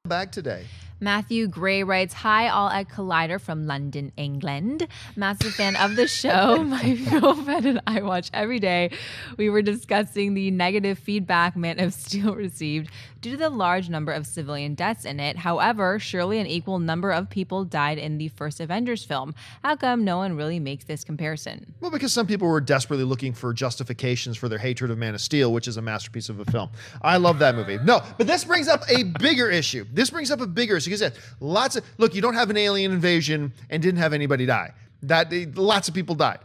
Bag today. Matthew Gray writes, "Hi, all at Collider from London, England. Massive fan of the show. My girlfriend and I watch every day. We were discussing the negative feedback Man of Steel received due to the large number of civilian deaths in it. However, surely an equal number of people died in the first Avengers film. How come no one really makes this comparison?" Well, because some people were desperately looking for justifications for their hatred of Man of Steel, which is a masterpiece of a film. I love that movie. No, but this brings up a bigger issue. Because look, you don't have an alien invasion and didn't have anybody die. Lots of people died.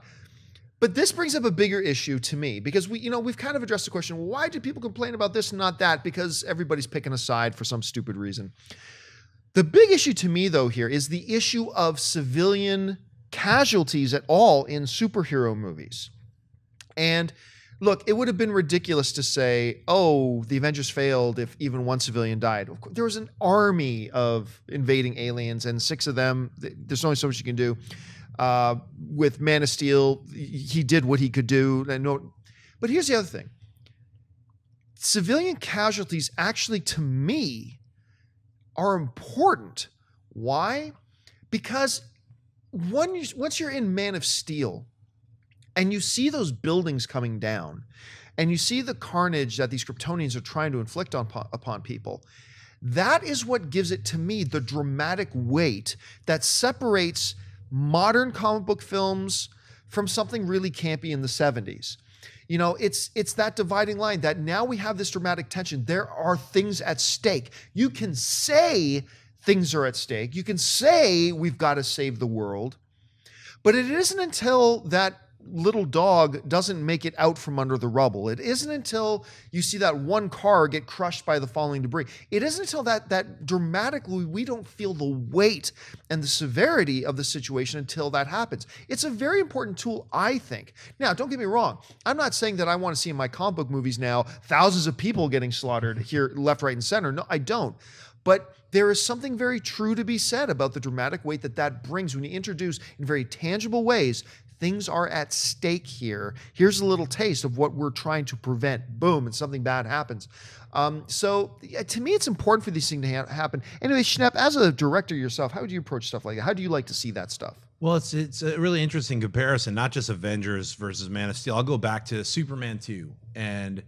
But this brings up a bigger issue to me because we've kind of addressed the question, why do people complain about this and not that? Because everybody's picking a side for some stupid reason. The big issue to me, though, here is the issue of civilian casualties at all in superhero movies. And look, it would have been ridiculous to say, oh, the Avengers failed if even one civilian died. Of course, there was an army of invading aliens, and 6 of them, there's only so much you can do. With Man of Steel, he did what he could do. But here's the other thing. Civilian casualties actually, to me, are important. Why? Because once you're in Man of Steel, and you see those buildings coming down, and you see the carnage that these Kryptonians are trying to inflict upon people, that is what gives it, to me, the dramatic weight that separates modern comic book films from something really campy in the 70s. It's that dividing line that now we have this dramatic tension. There are things at stake. You can say things are at stake. You can say we've got to save the world. But it isn't until that little dog doesn't make it out from under the rubble. It isn't until you see that one car get crushed by the falling debris. It isn't until that dramatically we don't feel the weight and the severity of the situation until that happens. It's a very important tool, I think. Now, don't get me wrong. I'm not saying that I want to see in my comic book movies now thousands of people getting slaughtered here, left, right, and center. No, I don't. But there is something very true to be said about the dramatic weight that brings when you introduce in very tangible ways things are at stake here. Here's a little taste of what we're trying to prevent. Boom, and something bad happens. So to me, it's important for these things to happen. Anyway, Schnepp, as a director yourself, how would you approach stuff like that? How do you like to see that stuff? Well, it's a really interesting comparison, not just Avengers versus Man of Steel. I'll go back to Superman 2, and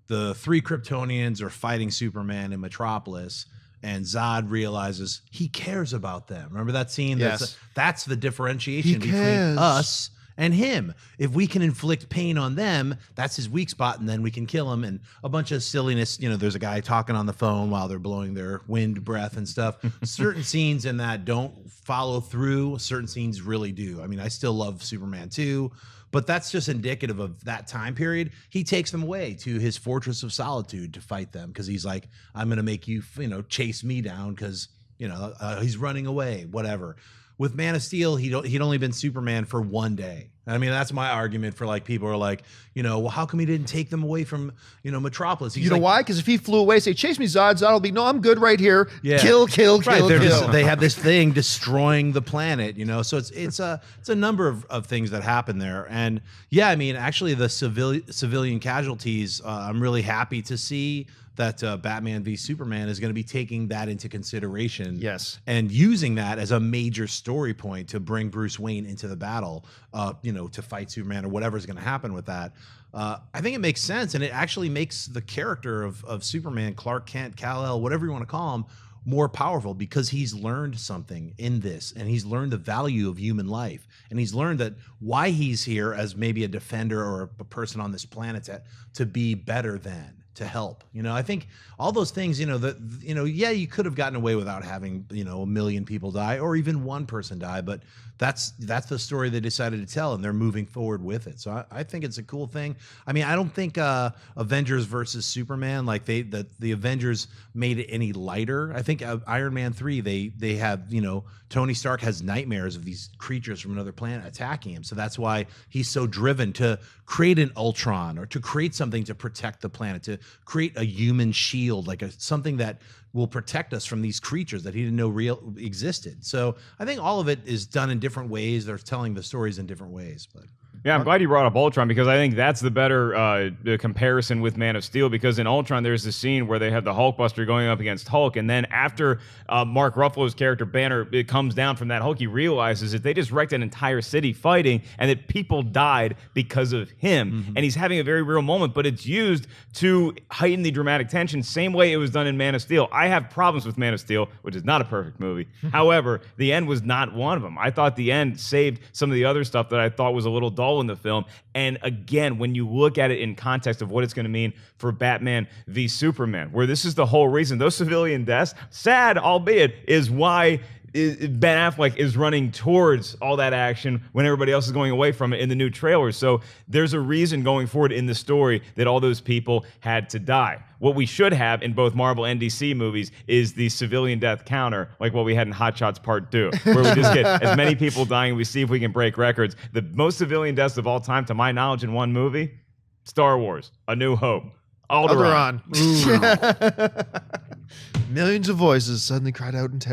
the 3 Kryptonians are fighting Superman in Metropolis, and Zod realizes he cares about them. Remember that scene? Yes. That's the differentiation between us and him. If we can inflict pain on them, that's his weak spot, and then we can kill him. And a bunch of silliness. There's a guy talking on the phone while they're blowing their wind breath and stuff. Certain scenes in that don't follow through. Certain scenes really do. I mean, I still love Superman 2. But that's just indicative of that time period. He takes them away to his fortress of solitude to fight them because he's like, I'm going to make you, chase me down because, he's running away, whatever. With Man of Steel, he'd only been Superman for one day. I mean, that's my argument for people are like, well, how come he didn't take them away from, Metropolis? He's why? Because if he flew away, say, chase me, Zod, Zod will be, no, I'm good right here. Yeah. Kill. They have this thing destroying the planet, so it's a number of things that happen there. And yeah, I mean, actually the civilian casualties, I'm really happy to see that Batman v Superman is going to be taking that into consideration. Yes. And using that as a major story point to bring Bruce Wayne into the battle, to fight Superman or whatever's going to happen with that. I think it makes sense. And it actually makes the character of Superman, Clark Kent, Kal-El, whatever you want to call him, more powerful because he's learned something in this, and he's learned the value of human life, and he's learned that why he's here as maybe a defender or a person on this planet to be better than, to help. I think all those things, you could have gotten away without having, 1 million people die or even one person die, but that's the story they decided to tell, and they're moving forward with it. So I think it's a cool thing. I mean, I don't think Avengers versus Superman, the Avengers made it any lighter. I think Iron Man 3, they have, Tony Stark has nightmares of these creatures from another planet attacking him. So that's why he's so driven to create an Ultron or to create something to protect the planet, to create a human shield, something that will protect us from these creatures that he didn't know existed. So I think all of it is done in different ways. They're telling the stories in different ways. But Yeah, I'm glad you brought up Ultron because I think that's the better the comparison with Man of Steel, because in Ultron there's this scene where they have the Hulkbuster going up against Hulk, and then after Mark Ruffalo's character Banner comes down from that Hulk, he realizes that they just wrecked an entire city fighting and that people died because of him. And he's having a very real moment, but it's used to heighten the dramatic tension, same way it was done in Man of Steel. I have problems with Man of Steel, which is not a perfect movie. However, the end was not one of them. I thought the end saved some of the other stuff that I thought was a little dull in the film. And again, when you look at it in context of what it's going to mean for Batman v Superman, where this is the whole reason, those civilian deaths, sad albeit, is why Ben Affleck is running towards all that action when everybody else is going away from it in the new trailer. So there's a reason going forward in the story that all those people had to die. What we should have in both Marvel and DC movies is the civilian death counter, like what we had in Hot Shots Part 2, where we just get as many people dying, we see if we can break records. The most civilian deaths of all time, to my knowledge, in one movie, Star Wars, A New Hope. Alderaan. Millions of voices suddenly cried out in terror.